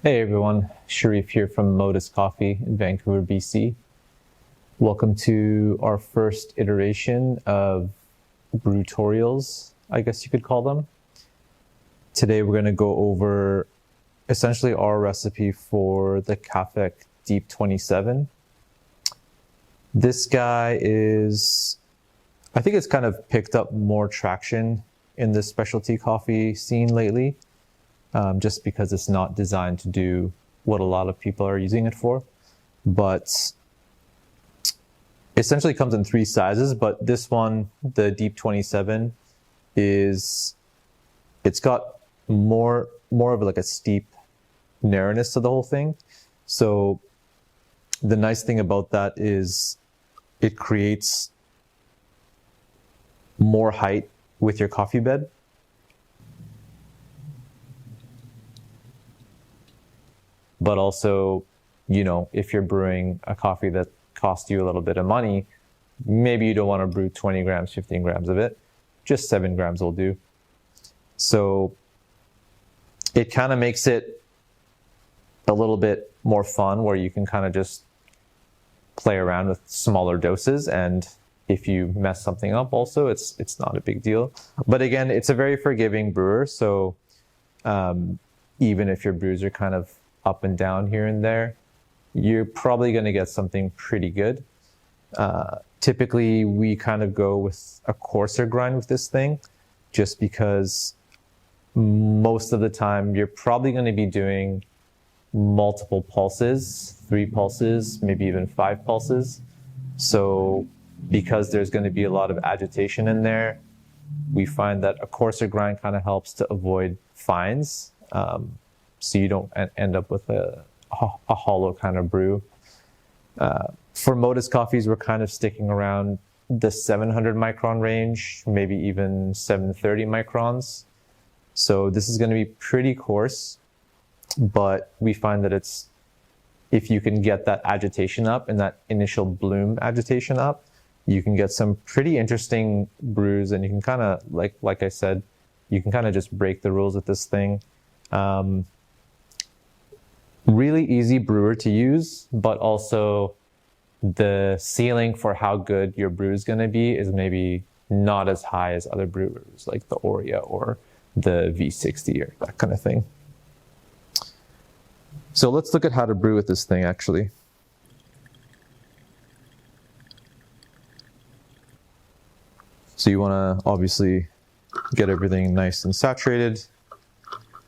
Hey everyone, Sharif here from Modus Coffee in Vancouver, BC. Welcome to our first iteration of brewtorials, I guess you could call them. Today we're going to go over essentially our recipe for the Cafec Deep 27. This guy I think it's kind of picked up more traction in the specialty coffee scene lately. Just because it's not designed to do what a lot of people are using it for. But essentially comes in three sizes, but this one, the Deep 27, it's got more of like a steep narrowness to the whole thing. So the nice thing about that is it creates more height with your coffee bed. But also, if you're brewing a coffee that costs you a little bit of money, maybe you don't want to brew 20 grams, 15 grams of it. Just 7 grams will do. So it kind of makes it a little bit more fun where you can kind of just play around with smaller doses. And if you mess something up also, it's not a big deal. But again, it's a very forgiving brewer. So even if your brews are kind of up and down here and there, you're probably going to get something pretty good. Typically, we kind of go with a coarser grind with this thing, just because most of the time you're probably going to be doing multiple pulses, 3 pulses, maybe even 5 pulses. So because there's going to be a lot of agitation in there, we find that a coarser grind kind of helps to avoid fines. So you don't end up with a hollow kind of brew. For Modus coffees, we're kind of sticking around the 700 micron range, maybe even 730 microns. So this is going to be pretty coarse, but we find that if you can get that agitation up and that initial bloom agitation up, you can get some pretty interesting brews, and you can kind of, like I said, you can kind of just break the rules with this thing. Really easy brewer to use, but also the ceiling for how good your brew is going to be is maybe not as high as other brewers like the Oria or the V60 or that kind of thing. So let's look at how to brew with this thing actually. So you want to obviously get everything nice and saturated,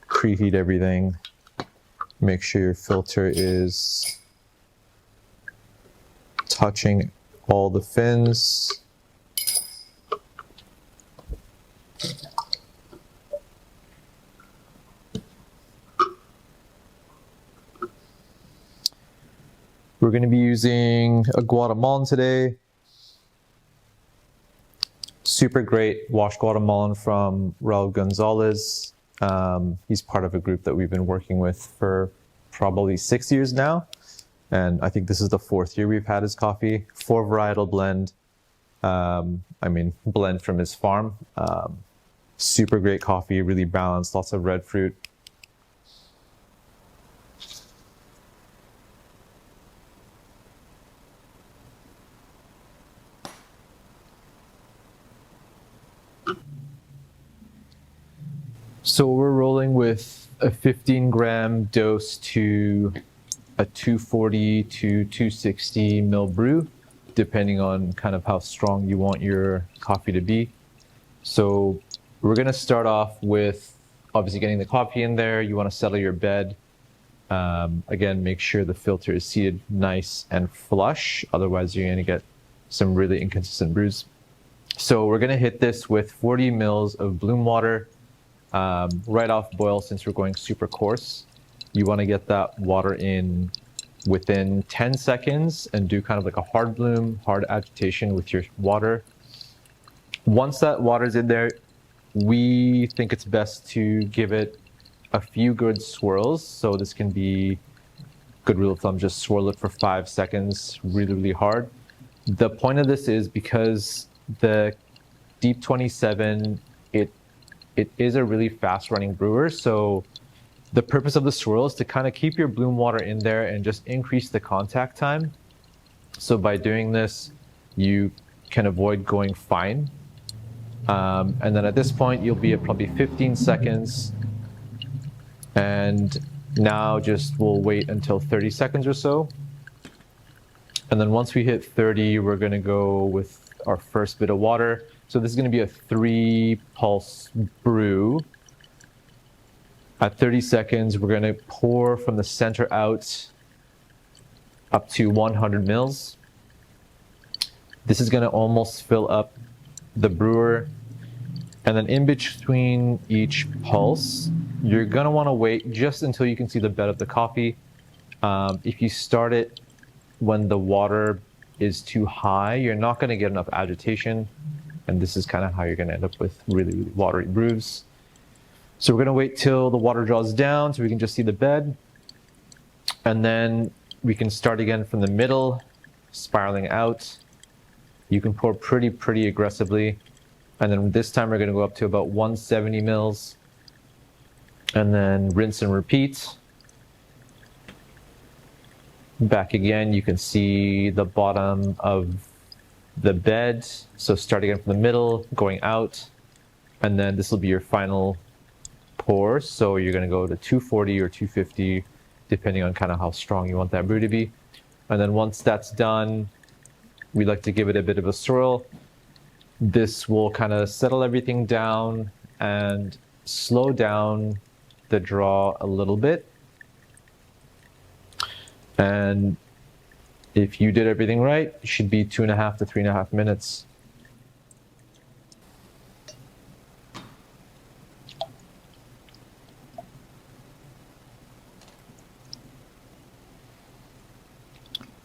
preheat everything. Make sure your filter is touching all the fins. We're going to be using a Guatemalan today. Super great washed Guatemalan from Raul Gonzalez. He's part of a group that we've been working with for probably 6 years now. And I think this is the 4th year we've had his coffee. 4 varietal blend. Blend from his farm. Super great coffee, really balanced, lots of red fruit. So we're rolling with a 15-gram dose to a 240 to 260 ml brew, depending on kind of how strong you want your coffee to be. So we're going to start off with obviously getting the coffee in there. You want to settle your bed. Again, make sure the filter is seated nice and flush. Otherwise, you're going to get some really inconsistent brews. So we're going to hit this with 40 mils of bloom water. Right off boil, since we're going super coarse. You want to get that water in within 10 seconds and do kind of like a hard bloom, hard agitation with your water. Once that water's in there, we think it's best to give it a few good swirls. So this can be, good rule of thumb, just swirl it for 5 seconds really, really hard. The point of this is because the Deep 27, it is a really fast running brewer. So The purpose of the swirl is to kind of keep your bloom water in there and just increase the contact time. So by doing this, you can avoid going fine. And then at this point, you'll be at probably 15 seconds. And now just we'll wait until 30 seconds or so. And then once we hit 30, we're gonna go with our first bit of water. So this is gonna be a 3-pulse brew. At 30 seconds, we're gonna pour from the center out up to 100 mils. This is gonna almost fill up the brewer. And then in between each pulse, you're gonna wanna wait just until you can see the bed of the coffee. If you start it when the water is too high, you're not gonna get enough agitation. And this is kind of how you're gonna end up with really, really watery brews. So we're gonna wait till the water draws down so we can just see the bed. And then we can start again from the middle, spiraling out. You can pour pretty aggressively. And then this time we're gonna go up to about 170 mils. And then rinse and repeat. Back again, you can see the bottom of the bed. So start again from the middle, going out. And then this will be your final pour. So you're gonna go to 240 or 250, depending on kind of how strong you want that brew to be. And then once that's done, we like to give it a bit of a swirl. This will kind of settle everything down and slow down the draw a little bit. And if you did everything right, it should be 2.5 to 3.5 minutes.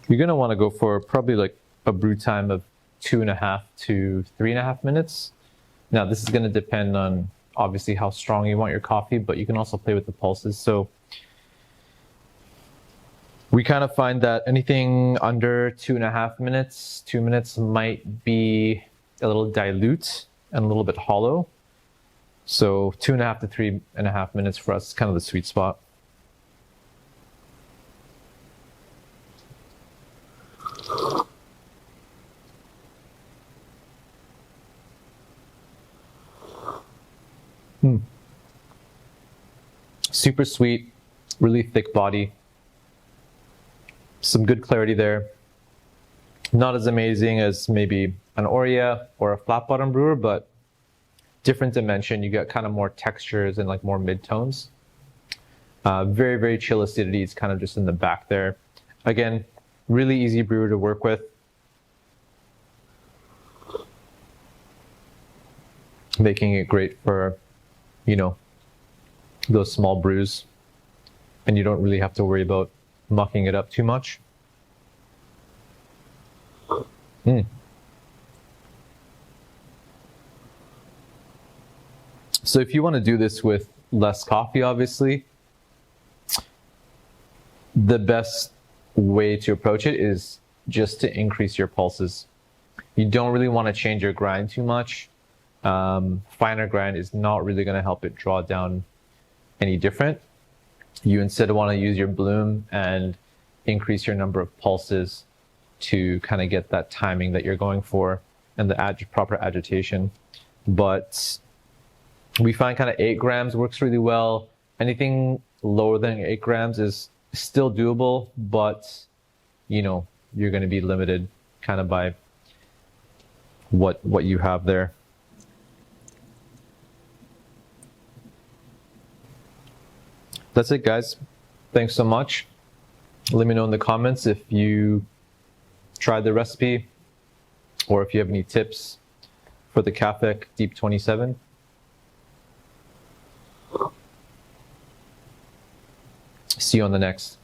You're gonna want to go for probably like a brew time of 2.5 to 3.5 minutes. Now this is gonna depend on obviously how strong you want your coffee, but you can also play with the pulses. So we kind of find that anything under 2.5 minutes, 2 minutes might be a little dilute and a little bit hollow. So 2.5 to 3.5 minutes for us is kind of the sweet spot. Super sweet, really thick body. Some good clarity there. Not as amazing as maybe an Oria or a flat bottom brewer, but different dimension. You get kind of more textures and like more mid-tones. Very chill acidity. It's kind of just in the back there. Again, really easy brewer to work with. Making it great for, you know, those small brews. And you don't really have to worry about mucking it up too much. So if you want to do this with less coffee, obviously, the best way to approach it is just to increase your pulses. You don't really want to change your grind too much. Finer grind is not really going to help it draw down any different. You instead want to use your bloom and increase your number of pulses to kind of get that timing that you're going for and the proper agitation. But we find kind of 8 grams works really well. Anything lower than 8 grams is still doable, but you know, you're going to be limited kind of by what you have there. That's it, guys. Thanks so much. Let me know in the comments if you tried the recipe or if you have any tips for the Cafec Deep 27. See you on the next.